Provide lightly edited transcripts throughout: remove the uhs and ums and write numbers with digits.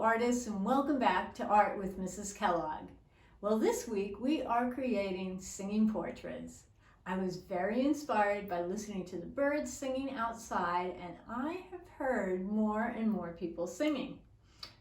artists, and welcome back to Art with Mrs. Kellogg. Well, this week we are creating singing portraits. I was very inspired by listening to the birds singing outside, and I have heard more and more people singing.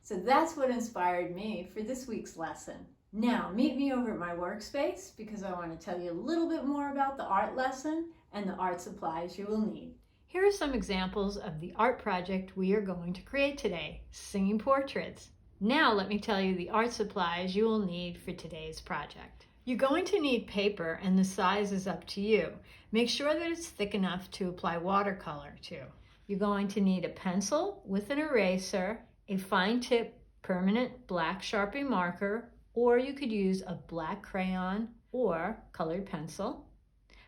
So that's what inspired me for this week's lesson. Now, meet me over at my workspace because I want to tell you a little bit more about the art lesson and the art supplies you will need. Here are some examples of the art project we are going to create today, singing portraits. Now let me tell you the art supplies you will need for today's project. You're going to need paper, and the size is up to you. Make sure that it's thick enough to apply watercolor to. You're going to need a pencil with an eraser, a fine tip permanent black Sharpie marker, or you could use a black crayon or colored pencil.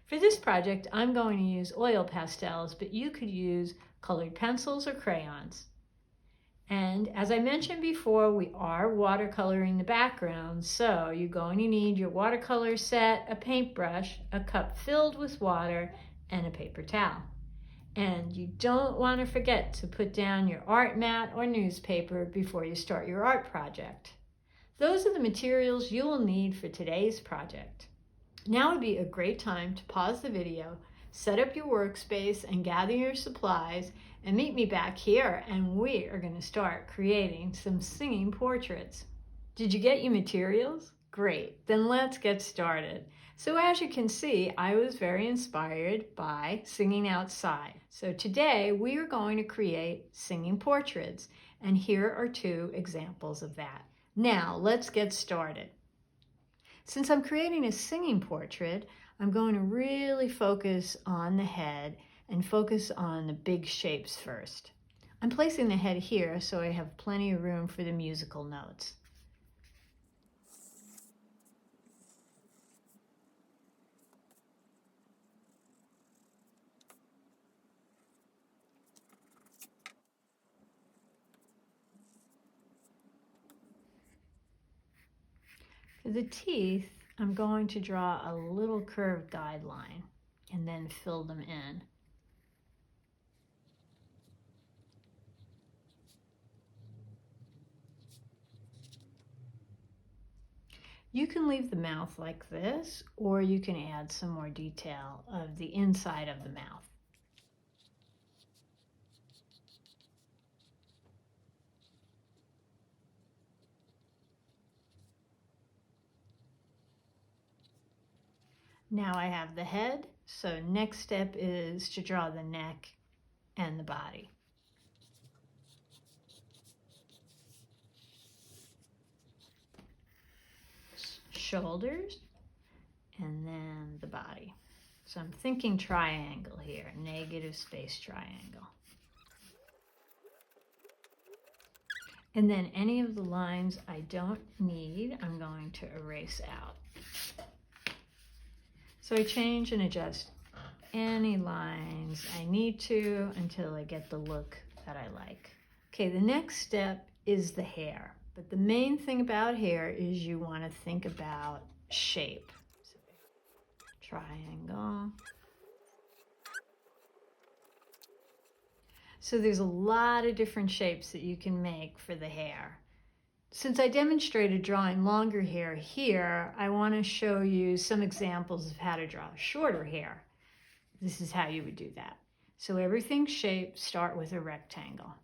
For this project, I'm going to use oil pastels, but you could use colored pencils or crayons. And as I mentioned before, we are watercoloring the background, so you're going to need your watercolor set, a paintbrush, a cup filled with water, and a paper towel. And you don't want to forget to put down your art mat or newspaper before you start your art project. Those are the materials you will need for today's project. Now would be a great time to pause the video, set up your workspace, and gather your supplies, and meet me back here, and we are going to start creating some singing portraits. Did you get your materials? Great, then let's get started. So as you can see, I was very inspired by singing outside. So today we are going to create singing portraits, and here are two examples of that. Now let's get started. Since I'm creating a singing portrait, I'm going to really focus on the head and focus on the big shapes first. I'm placing the head here so I have plenty of room for the musical notes. For the teeth, I'm going to draw a little curved guideline and then fill them in. You can leave the mouth like this, or you can add some more detail of the inside of the mouth. Now I have the head, so next step is to draw the neck and the body. Shoulders, and then the body. So I'm thinking triangle here, negative space triangle. And then any of the lines I don't need, I'm going to erase out. So I change and adjust any lines I need to until I get the look that I like. Okay, the next step is the hair. But the main thing about hair is you want to think about shape. So, triangle. So there's a lot of different shapes that you can make for the hair. Since I demonstrated drawing longer hair here, I want to show you some examples of how to draw shorter hair. This is how you would do that. So everything's shaped, start with a rectangle.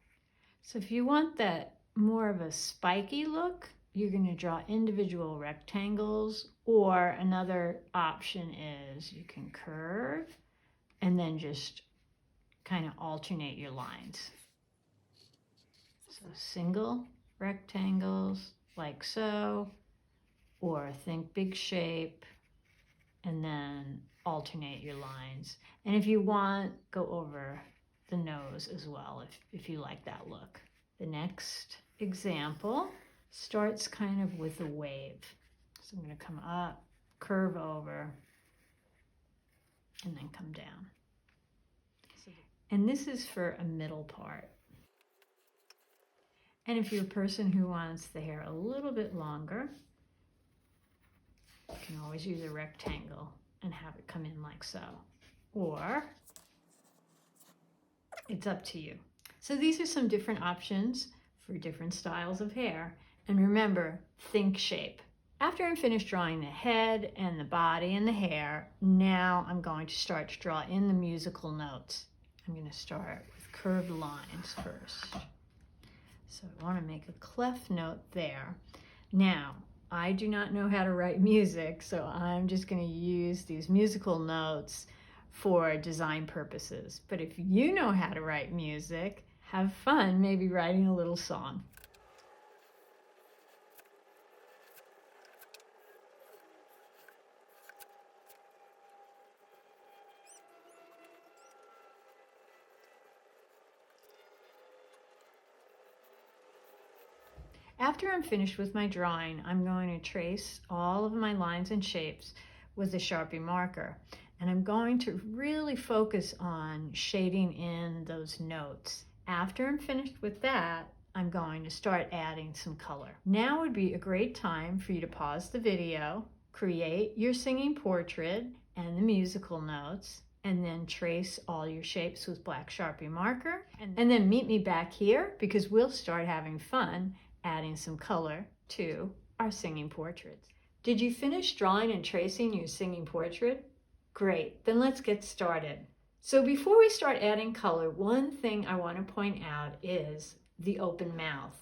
So if you want that more of a spiky look, you're going to draw individual rectangles, or another option is you can curve and then just kind of alternate your lines. So single rectangles like so, or think big shape and then alternate your lines. And if you want, go over the nose as well if you like that look. The next example starts kind of with a wave. So I'm going to come up, curve over, and then come down. And this is for a middle part. And if you're a person who wants the hair a little bit longer, you can always use a rectangle and have it come in like so. Or it's up to you. So these are some different options for different styles of hair. And remember, think shape. After I'm finished drawing the head and the body and the hair, now I'm going to start to draw in the musical notes. I'm going to start with curved lines first. So I want to make a clef note there. Now, I do not know how to write music, so I'm just going to use these musical notes for design purposes. But if you know how to write music, have fun maybe writing a little song. After I'm finished with my drawing, I'm going to trace all of my lines and shapes with a Sharpie marker. And I'm going to really focus on shading in those notes. After I'm finished with that, I'm going to start adding some color. Now would be a great time for you to pause the video, create your singing portrait and the musical notes, and then trace all your shapes with black Sharpie marker. And then meet me back here because we'll start having fun adding some color to our singing portraits. Did you finish drawing and tracing your singing portrait? Great, then let's get started. So before we start adding color, one thing I want to point out is the open mouth.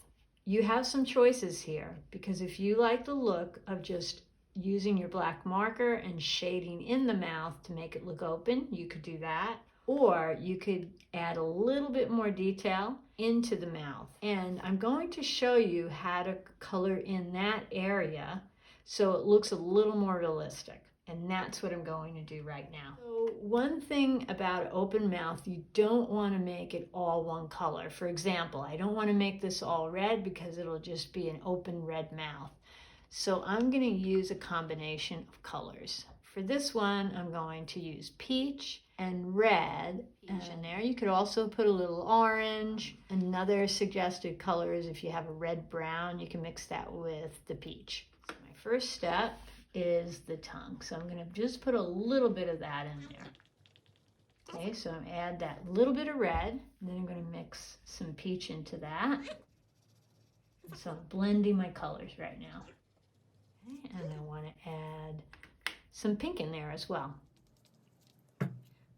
You have some choices here because if you like the look of just using your black marker and shading in the mouth to make it look open, you could do that. Or you could add a little bit more detail into the mouth. And I'm going to show you how to color in that area so it looks a little more realistic. And that's what I'm going to do right now. So one thing about open mouth, you don't want to make it all one color. For example, I don't want to make this all red because it'll just be an open red mouth. So I'm going to use a combination of colors. For this one, I'm going to use peach and red in there. You could also put a little orange. Another suggested color is if you have a red brown, you can mix that with the peach. So my first step is the tongue. So I'm going to just put a little bit of that in there. Okay, so I'm add that little bit of red, and then I'm going to mix some peach into that. So I'm blending my colors right now. Okay, and I want to add some pink in there as well.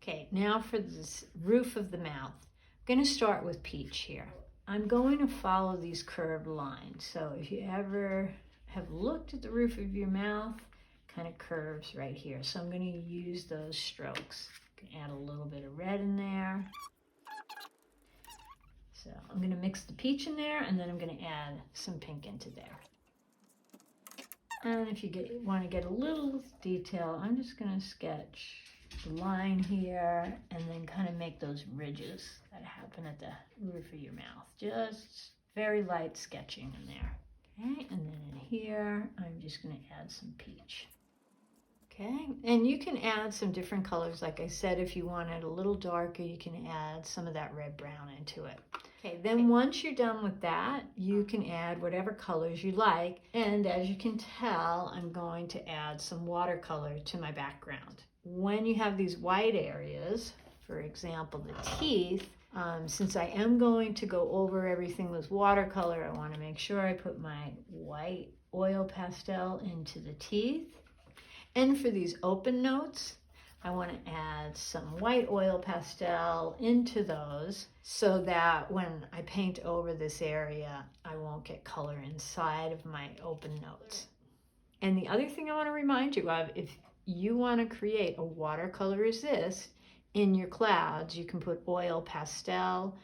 Okay, now for this roof of the mouth. I'm going to start with peach here. I'm going to follow these curved lines. So if you ever have looked at the roof of your mouth, kind of curves right here. So I'm going to use those strokes. Add a little bit of red in there. So I'm going to mix the peach in there, and then I'm going to add some pink into there. And if you want to get a little detail, I'm just going to sketch the line here and then kind of make those ridges that happen at the roof of your mouth. Just very light sketching in there. Okay, and then in here, I'm just going to add some peach. Okay, and you can add some different colors. Like I said, if you want it a little darker, you can add some of that red-brown into it. Okay, then once you're done with that, you can add whatever colors you like. And as you can tell, I'm going to add some watercolor to my background. When you have these white areas, for example, the teeth, since I am going to go over everything with watercolor, I want to make sure I put my white oil pastel into the teeth. And for these open notes, I want to add some white oil pastel into those so that when I paint over this area, I won't get color inside of my open notes. And the other thing I want to remind you of, if you want to create a watercolor resist in your clouds, you can put oil pastel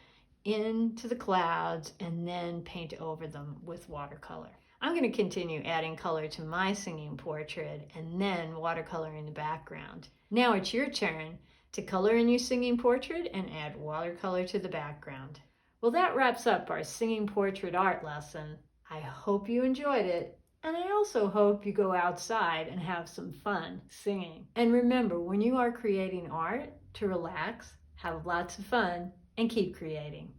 into the clouds and then paint over them with watercolor. I'm going to continue adding color to my singing portrait and then watercolor in the background. Now it's your turn to color in your singing portrait and add watercolor to the background. Well, that wraps up our singing portrait art lesson. I hope you enjoyed it, and I also hope you go outside and have some fun singing. And remember, when you are creating art, to relax, have lots of fun, and keep creating.